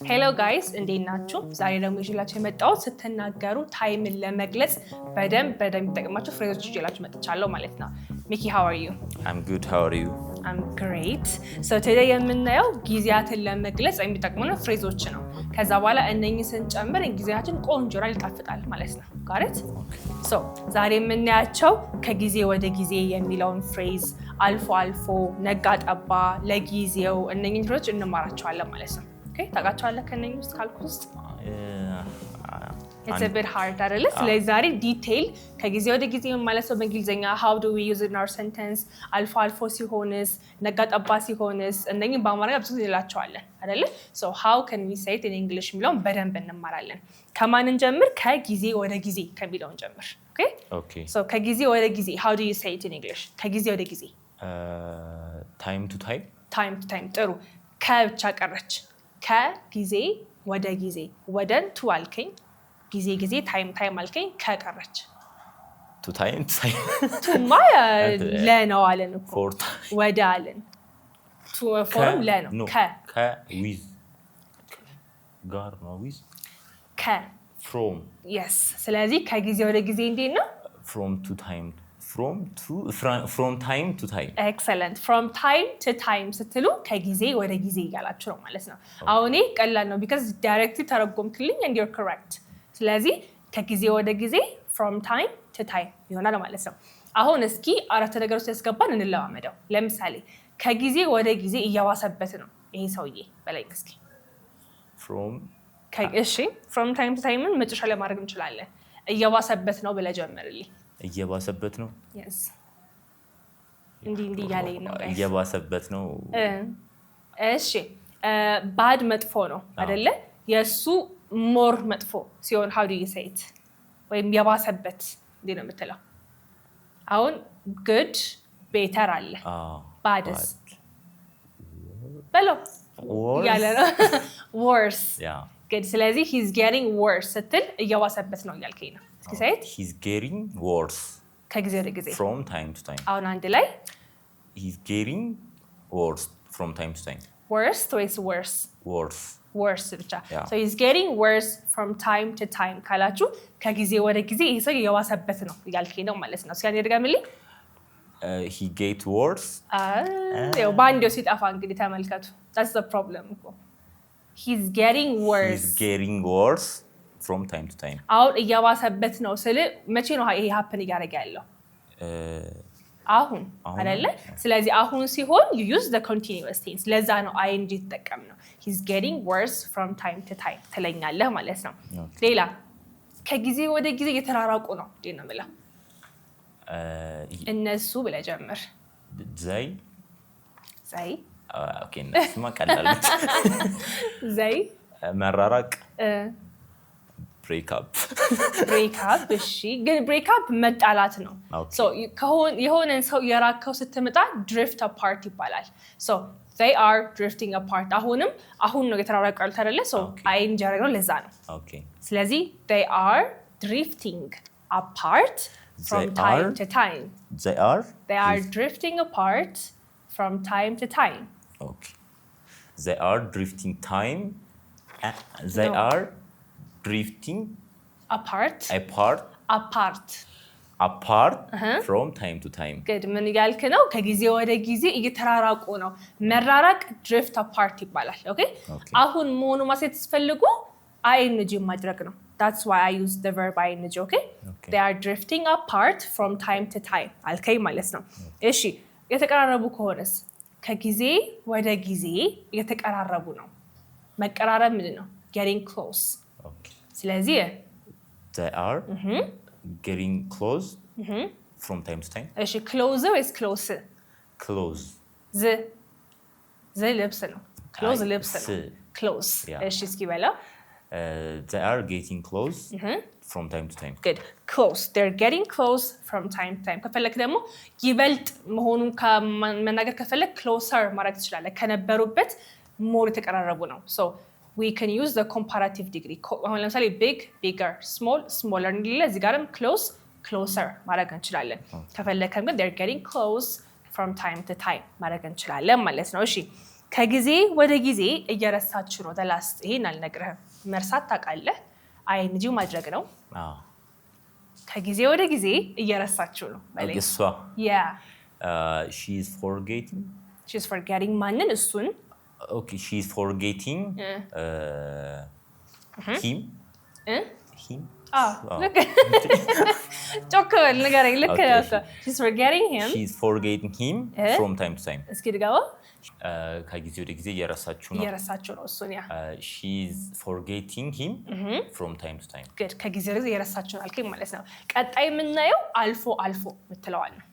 ሄሎ ጋይስ እንዴት ናችሁ? ዛሬ ደግሞ ይዤላችሁ የመጣሁት ስትናገሩ ታይምን ለመግለጽ በደንብ የሚጠቅማችሁ ፍሬዞች ይዤላችሁ መጥቻለሁ ማለት ነው። ሚኪ how are you? I'm good. How are you? I'm great. So today የምናየው ጊዜያትን ለመግለጽ የሚጠቅሙን ፍሬዞች ነው። ከዛ በኋላ እነኚህ ስንጨምር ጊዜያችን ቆንጆና ይጣፍጣል ማለት ነው። got it? So ዛሬ የምናያቸው ከጊዜ ወደ ጊዜ የሚለውን ፍሬዝ አልፎ አልፎ፣ ነጋ ጠባ፣ ለጊዜው እነኚህ ፍሬዞች እንማራቸዋለን ማለት ነው። ታውቃቸዋለህ ከነኚህ ውስጥ ካልኩት ውስጥ it's a bit hard አይደለ? ስለዚህ ዛሬ ዲቴይል ከጊዜ ወደ ጊዜ ማለት ነው በእንግሊዝኛ how do we use it in our sentence አልፎ አልፎ ሲሆንስ፣ ነጋ ጠባ ሲሆንስ እነኚህ በአማርኛ ብዙ ጊዜ እንላቸዋለን አይደለ? so how can we say it in English የሚለውን በደንብ እንማራለን። ከማን እንጀምር? ከጊዜ ወደ ጊዜ ከሚለው እንጀምር። okay so ከጊዜ ወደ ጊዜ how do you say it in English? ከጊዜ ወደ ጊዜ time to time ጥሩ። ከብቻ ቀረች። ከጊዜ ወደ ጊዜ ወደን ቱ አልከኝ፣ ጊዜ ታይም አልከኝ፣ ከቀረች to time ቱማ ለነው አለን እኮ ወደ አለን ቱ ፎርም ለነው ከ with ጋር ነው with from yes ስለዚህ ከጊዜ ወደ ጊዜ እንዴት ነው? from time to time excellent from time to time ስትሉ ከጊዜ ወደ ጊዜ እያላችሁ ነው ማለት ነው። አሁን ቀላል ነው because directly ተረጎምክልኝ and you're correct። ስለዚህ ከጊዜ ወደ ጊዜ from time to time ይሆናል ማለት ነው። አሁን እስኪ አረፍተ ነገር ውስጥ ያስገባን እንለማመደው። ለምሳሌ ከጊዜ ወደ ጊዜ እያዋሰበት ነው ይሄ ሰውዬ በለኝ እስኪ። እሺ from time to time መጨረሻ ላይ ማድረግ እንችላለን። እያዋሰበት ነው ብለህ ጀምርልኝ። እየባሰበት ነው yes እንዲህ ያለኝ ነው እየባሰበት ነው። እሺ ባድ መጥፎ ነው አይደለ? የሱ ሞር መጥፎ ሲሆን how do you say it? ወይም የባሰበት እንዴ ነው የምትለው? አሁን good better አለ badስ በለው ያለ ነው worse good ስለዚህ he's getting worse ስትል እየባሰበት ነው እያልከኝ ነው። say it he's getting worse ከጊዜ ወደ ጊዜ from time to time አሁን አንድ ላይ he's getting worse from time to time worse ወይስ worse ብቻ so he's getting worse from time to time ካላችሁ ከጊዜ ወደ ጊዜ ይሄ ሰው የዋሰበት ነው እያልከኝ ነው ማለት ነው። እስኪ ድገምልኝ። he get worse ያው ባንዴው ሲጠፋ እንግዲህ ተመልከቱ that's the problem እኮ he's getting worse from time to time አሁን እያባሰበት ነው ስለ መቼ ነው ይሄ happen እያደረገ ያለው? አሁን አይደለ? ስለዚህ አሁን ሲሆን you use the continuous tense ለዛ ነው ing ተጠቀም ነው። he's getting worse from time to time ትለኛለህ ማለት ነው። ሌላ ከጊዜ ወደ ጊዜ እየተራራቁ ነው እንዴ ነው የምለው? እነሱ ብለህ ጀምር። ዘይ ኦኬ እነሱማ ቀላል ነው። ዘይ መራራቅ break up እሺ ግን break up መጣላት ነው። so የሆነን ሰው የራከው ስትመጣ drift apart ይባላል። so they are drifting apart አሁን ነው የተራራቀው አይደለ? so አይን ጀረገው ለዛ ነው። ስለዚህ they are drifting apart from time to time they are drifting apart from time to time they are drifting time they are drifting apart from time to time good ምን ያልክ ነው? ከጊዜ ወደ ጊዜ እየተራራቁ ነው። መራራቅ drift apart ይባላል። አሁን መሆኑ ማሳየት ሲፈልጉ ing ማድረግ ነው። that's why I use the verb ing they are drifting apart from time to time አልከኝ ማለት ነው። እሺ የተቀራረቡ ከሆነስ? ከጊዜ ወደ ጊዜ የተቀራረቡ ነው። መቀራረብ ምንድን ነው? getting close ስለዚህ they are getting close from time to time እሺ close ወይስ close? ዘ ልብስ ነው። close ልብስ ነው። close እሺ እስኪ በለው they are getting close from time to time good close they're getting close from time to time ከፈለክ ደግሞ ይበልጥ መሆኑን ከመናገር ከፈለክ closer ማድረግ ትችላለህ። ከነበሩበት ሞር የተቀራረቡ ነው። so we can use the comparative degree አሁን ለምሳሌ big bigger small smaller እንዲለ እዚህ ጋርም closer ማድረግ እንችላለን። ከፈለከም ግን they're getting close from time to time ማድረግ እንችላለን ማለት ነው። እሺ ከጊዜ ወደ ጊዜ እየረሳችሁ ነው። ላስት ይሄን አልነግርህም። መርሳት ታውቃለህ። አይንጂ ማድረግ ነው። ከጊዜ ወደ ጊዜ እየረሳችሁ ነው። እሷ she is forgetting ማንን? እሱን okay she is forgetting him ጮክ በል ንገረኝ። ልክ ነው። she's forgetting him from time to time እስኪ ድገመው። ከጊዜ ወደ ጊዜ እየረሳችሁ ነው እሱን she is forgetting him from time to time good ከጊዜ ወደ ጊዜ እየረሳችሁ ነው አልከኝ ማለት ነው። ቀጣይ የምናየው አልፎ አልፎ የምትለዋል ነው።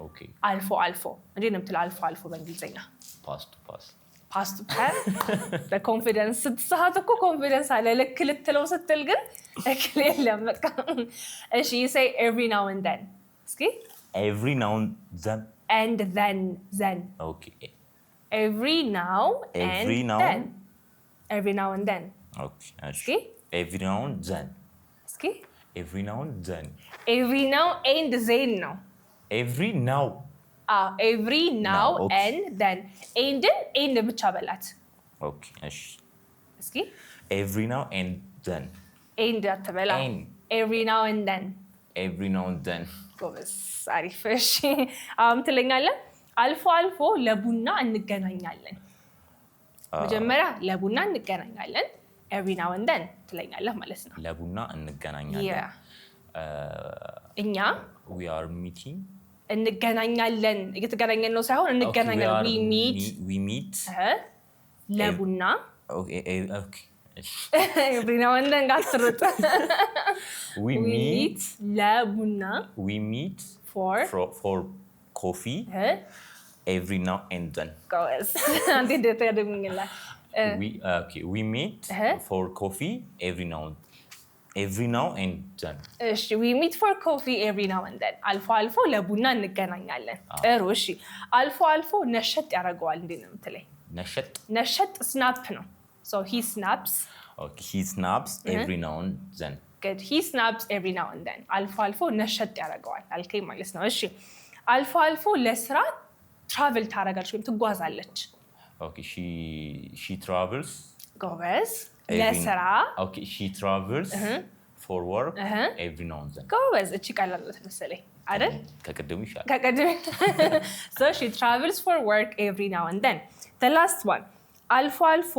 ኦኬ አልፎ አልፎ እንዴት ነው የምትለው? አልፎ በእንግሊዝኛ past በኮንፊደንስ ስትሰሃት እኮ ኮንፊደንስ አለ። ልክ ልትለው ስትል ግን እክል የለም በቃ። እሺ you say every now and then እስኪ every now and then okay every now and then okay እስኪ every now and then እስኪ every now and then ነው every now and then and ብቻ በላት። ኦኬ እሺ እስኪ every now and then and አትበላ። every now and then ጎበዝ አሪፍ። እሺ ትለኛለህ አልፎ አልፎ ለቡና እንገናኛለን። መጀመሪያ ለቡና እንገናኛለን every now and then ትለኛለህ ማለት ነው። ለቡና እንገናኛለን እኛ we are meeting እንገናኛለን እየተገናኘን ነው ሳይሆን እንገናኛለን we meet ለቡና okay every now and then ጋትሩጥ we meet ለቡና we meet for coffee every now and then guys አንዴ ደተደምኝላ we meet for coffee every now and then እሺ we meet for coffee every now and then አልፎ አልፎ ለቡና እንገናኛለን። ጥሩ እሺ አልፎ አልፎ ነሸጥ ያደርገዋል እንዴ ነው የምትለኝ? ነሸጥ ስናፕ ነው so he snaps every now and then good he snaps every now and then አልፎ አልፎ ነሸጥ ያደርገዋል አልከኝ ማለት ነው። እሺ አልፎ አልፎ ለስራ ትራቨል ታደርጋለች ወይም ትጓዛለች። okay she travels ጎበዝ ለስራ okay she travels for work every now and then ጎበዝ እቺ ቀላል መሰለኝ አይደል? ከቀደሙ ይሻላል። so she travels for work every now and then the last one አልፎ አልፎ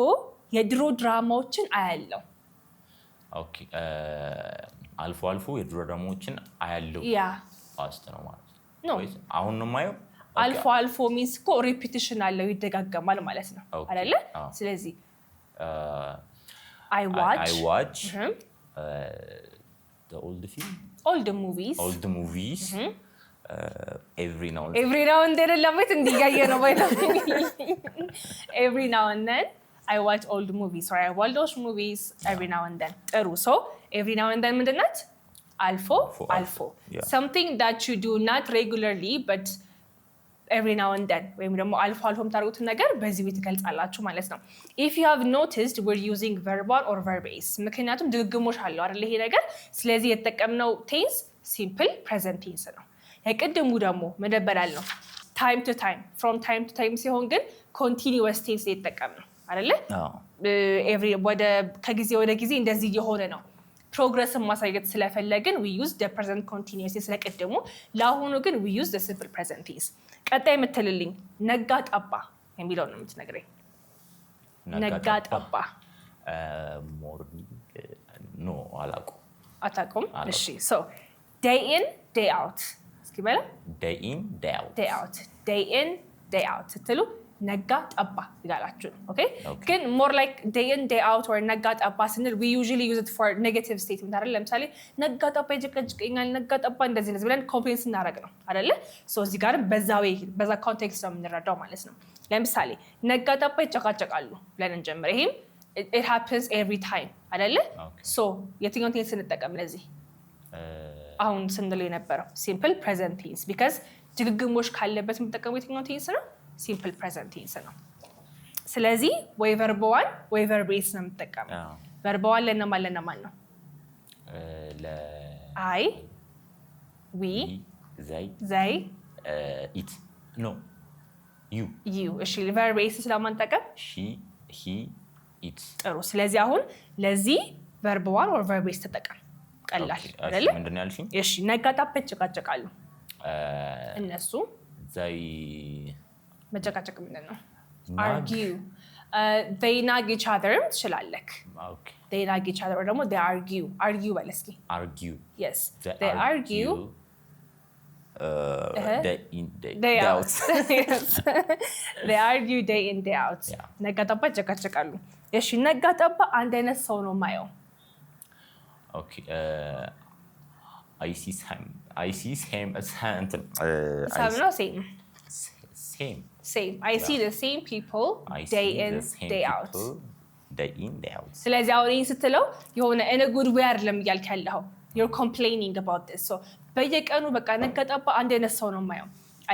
የድሮ ድራማዎችን አያለው። ኦኬ አልፎ አልፎ የድሮ ድራማዎችን አያለው ፓስት ነው ማለት ነው ወይስ አሁን ነው የማየው? አልፎ አልፎ means እኮ ሪፒቲሽን አለው ይደጋገማል ማለት ነው አይደለ? ስለዚህ I watch the old movies every now and then ለማየት እንዲያየ ነው ባይታ every now and then I watch old movies or I watch those movies every now and then ጥሩ so every now and then ምንድን ናት? አልፎ something that you do not regularly but every now and then ወይም ደግሞ አልፎ አልፎ የምታደርጉትን ነገር በዚህ ቤት ትገልጻላችሁ ማለት ነው። if you have noticed we're using verbal or verb base ምክንያቱም ድግግሞሽ አለው አይደል ይሄ ነገር። ስለዚህ የተጠቀምነው ቴንስ ሲምፕል ፕሬዘንት ቴንስ ነው። የቅድሙ ደግሞ መደበላል ነው time to time from time to time ሲሆን ግን continuous tense የተጠቀምነው አይደል? ከጊዜ ወደ ጊዜ እንደዚህ እየሆነ ነው። ፕሮግረስን ማሳየት ስለፈለግን we use the present continuous ስለቀደሙ ለአሁኑ ግን we use the simple present tense። ቀጣይ የምትልልኝ ነጋ ጠባ የሚለው ነው የምትነግረኝ። ነጋ ጠባ ሞርኒንግ ኖ አታውቁም? እሺ so day in day out እስኪ በላ day in day out ስትሉ ነጋ ጠባ ይላላችሁ። ኦኬ ግን more like day in day out or ነጋ ጠባ ስንል we usually use it for negative statement አይደል? ለምሳሌ ነጋ ጠባ ይጨቀጭቀኛል፣ ነጋ ጠባ እንደዚህ ብለን ኮምፕሌን ስናደርግ ነው አይደል? ሶ እዚህ ጋር በዛ ኮንቴክስት ነው የምንረዳው ማለት ነው። ለምሳሌ ነጋ ጠባ ይጨቃጨቃሉ ብለን እንጀምር። ይሄም it happens every time አይደል? ሶ የትኛውን ቴንስ እንጠቀም ለዚህ? አሁን ስንለው የነበረው simple present tense because ድግግሞሽ ካለበት የምንጠቀመው የትኛውን ቴንስ ነው? ሲምፕል ፕሬዘንት ቴንስ ነው። ስለዚህ ወይ verb 1 ወይ verb s ነው የምትጠቀመው። verb 1 ለነማን ነው? I we they it you እሺ verb base ስለማንጠቀም she he it ጥሩ ስለዚህ አሁን ለዚህ verb 1 or verb base ተጠቀም ቀላል አይደለ ምንድነው ያልሽኝ እሺ ነጋ ጠባ ይጨቃጨቃሉ እነሱ they መጨቃጨቅ ምንድነው argue they nag each other ትችላለክ okay they nag each other or ደግሞ they argue በለስኪ argue yes they argue day out yes they argue day in day out ነጋ ጠባ ይጨቃጨቃሉ እሺ ነጋ ጠባ አንድ አይነት ሰው ነው ማየው okay I see same same I see the same people day in day out ስለዚህ አሁን ይሄን ስትለው የሆነ in a good way አይደለም እያልክ ያለው you're complaining about this so በየቀኑ በቃ ነጋ ጠባ አንድ አይነት ሰው ነው ማየው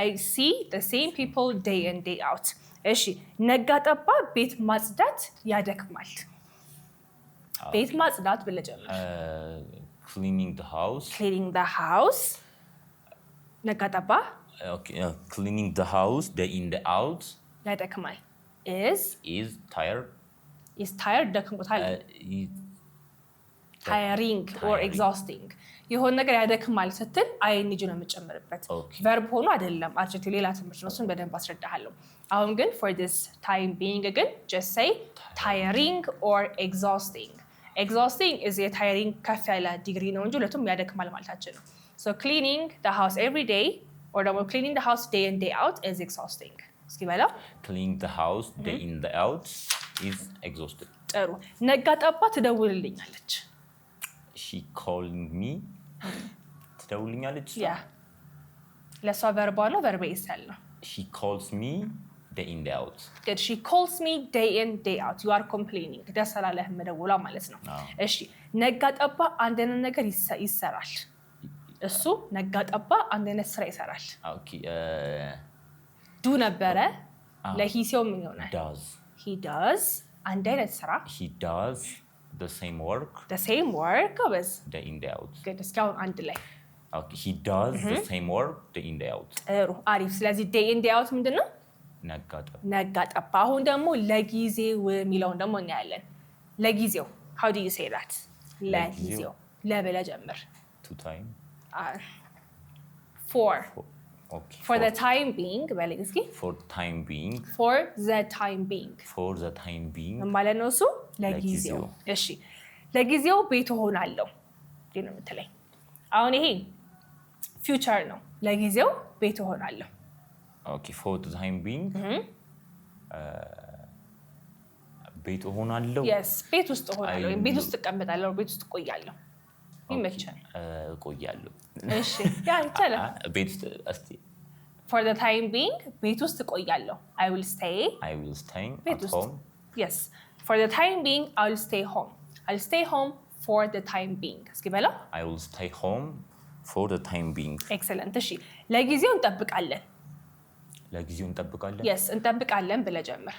I see the same people day in day out እሺ ነጋ ጠባ ቤት ማጽዳት ያደክማል ቤት ማጽዳት ብለህ ጀምር cleaning the house ነጋ ጠባ okay cleaning the house day in day out ያደክማል is tired ደክሞታል tiring or exhausting የሆነ ነገር ያደክማል ስትል አይንጂ ነው የምጨምርበት verb ሆኖ አይደለም adjective ሌላ ትምህርት ነው እሱን በደንብ አስረዳሃለሁ አሁን ግን for this time being ግን just say tiring or exhausting is a tiring ከፍ ያለ ዲግሪ ነው እንጂ ሁለቱም ያደክማል ማለታችን ነው so cleaning the house every day or cleaning the house day in day out is exhausting እስኪ በላ cleaning the house day in day out is exhausted ጥሩ ነጋ ጠባ ትደውልልኛለች she calling me ትደውልልኛለች ለሷ verb ነው verb ይሳል ነው she calls me day in day out good she calls me day in day out you are complaining ደስ አላለህ መደወላ ማለት ነው እሺ ነጋ ጠባ አንድ ነገር ይሰራል እሱ ነጋ ጠባ አንድ ስራ ይሰራል ኦኬ ዱ ነበረ ለሂሲው ምን ይሆናል he does አንድ አይነት ስራ he does the same work obvious day in day out good እስካሁን አንድ ላይ okay he does the same work day in day out ጥሩ አሪፍ ስለዚህ day in day out ምንድነው ነጋ ጠባ አሁን ደግሞ ለጊዜው የሚለውን ደግሞ እናያለን ለጊዜው how do you say that ለጊዜው ለበለ ጀምር to time for the time being በለኝ እስኪ for the time being ማለት ነው እሱ ለጊዜው እሺ ለጊዜው ቤት ሆናለሁ እንዴ ነው የምትለኝ አሁን ይሄ future ነው ለጊዜው ቤት ሆናለሁ okay for the time being ቤት ሆናለሁ yes ቤት ውስጥ ሆናለሁ ቤት ውስጥ እቀመጣለሁ ቤት ውስጥ ቆያለሁ ይመቻል ቆያለሁ እሺ ያ ይቻላል ቤት ውስጥ እስቲ for the time being ቤት ውስጥ ቆያለሁ I will stay at home yes for the time being I'll stay home for the time being እስኪ በላ I will stay home for the time being excellent እሺ ለጊዜው እንጠብቃለን yes እንጠብቃለን ብለህ ጀምር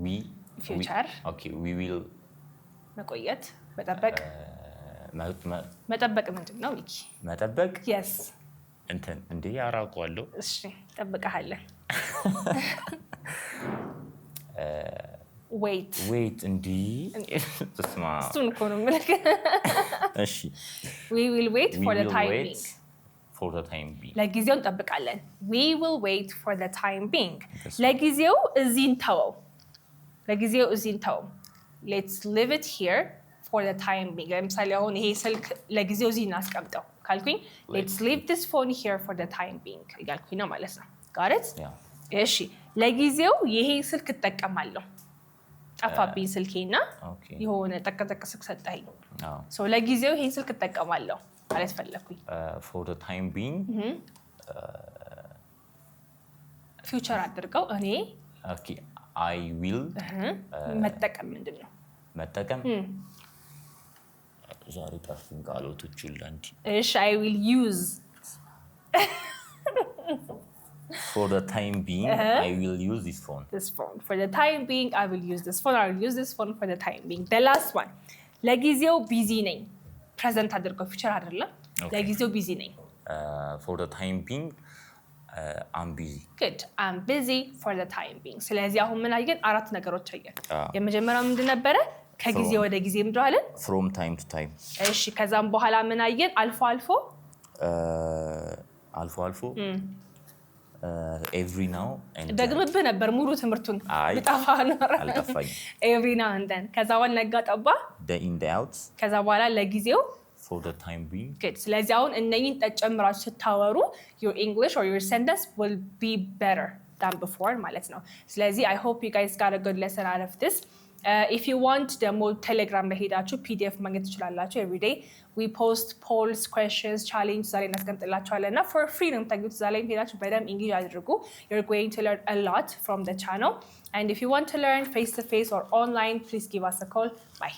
we future okay we will መቆየት መጠበቅ ምንድን ነው ሚኪ መጠበቅ yes እንዴ ያራውቀዋለሁ እሺ ጠብቀሃለን wait እንዴ ተስማ እሱን እኮ ነው የምልህ እሺ we will wait for the time being ለጊዜው እንጠብቃለን we will wait for the time being ለጊዜው እዚህ እንተወው let's leave it here for the time being ለምሳሌ አሁን ይሄ ስልክ ለጊዜው እዚህ እናስቀምጠው ካልኩኝ let's leave this phone here for the time being እያልኩኝ ነው ማለት ነው got it እሺ ለጊዜው ይሄ ስልክ እጠቀማለሁ ጠፋብኝ ስልኬና የሆነ ጠቅጠቅ ስልክ ሰጠኸኝ so ለጊዜው ይሄ ስልክ እጠቀማለሁ ማለት ፈለኩኝ for the time being future አድርገው እኔ okay I will መጠቀም ምንድነው መጠቀም ዛሬ ጠፍን ቃሎቶች ሁላንቺ እሺ I will use for the time being I will use this phone for the time being I will use this phone I will use this phone for the time being the last one ለጊዜው ቢዚ ነኝ present አድርገው future አይደለም ለጊዜው ቢዚ ነኝ for the time being I'm busy. Good. I'm busy for the time being. ስለዚህ አሁን ምን አየን? አራት ነገሮች አየን። የመጀመሪያው ምንድን ነበረ? ከጊዜ ወደ ጊዜ ምድራለን? From time to time. እሺ ከዛም በኋላ ምን አየን? አልፎ አልፎ every now and then. ደግምብህ ነበር ሙሉ ትምህርቱን ልጣፋ ነው። every now and then ከዛ በኋላ ነጋ ጠባ day in day out ከዛ በኋላ ለጊዜው for the time being. Good. ስለዚህ አሁን እነኚህን ተጨምራችሁ ስታወሩ your English or your sentence will be better than before ማለት ነው። ስለዚህ I hope you guys got a good lesson out of this. If you want ደግሞ ቴሌግራም ላይ ሄዳችሁ PDF ማግኘት ትችላላችሁ። every day we post polls, questions, challenge ዛሬ እናስቀምጥላችኋለን እና for free ነው የምታገኙት። እዛ ላይ ሄዳችሁ በደንብ እንግሊዝ አድርጉ። You're going to learn a lot from the channel. And if you want to learn face to face or online, please give us a call. Bye.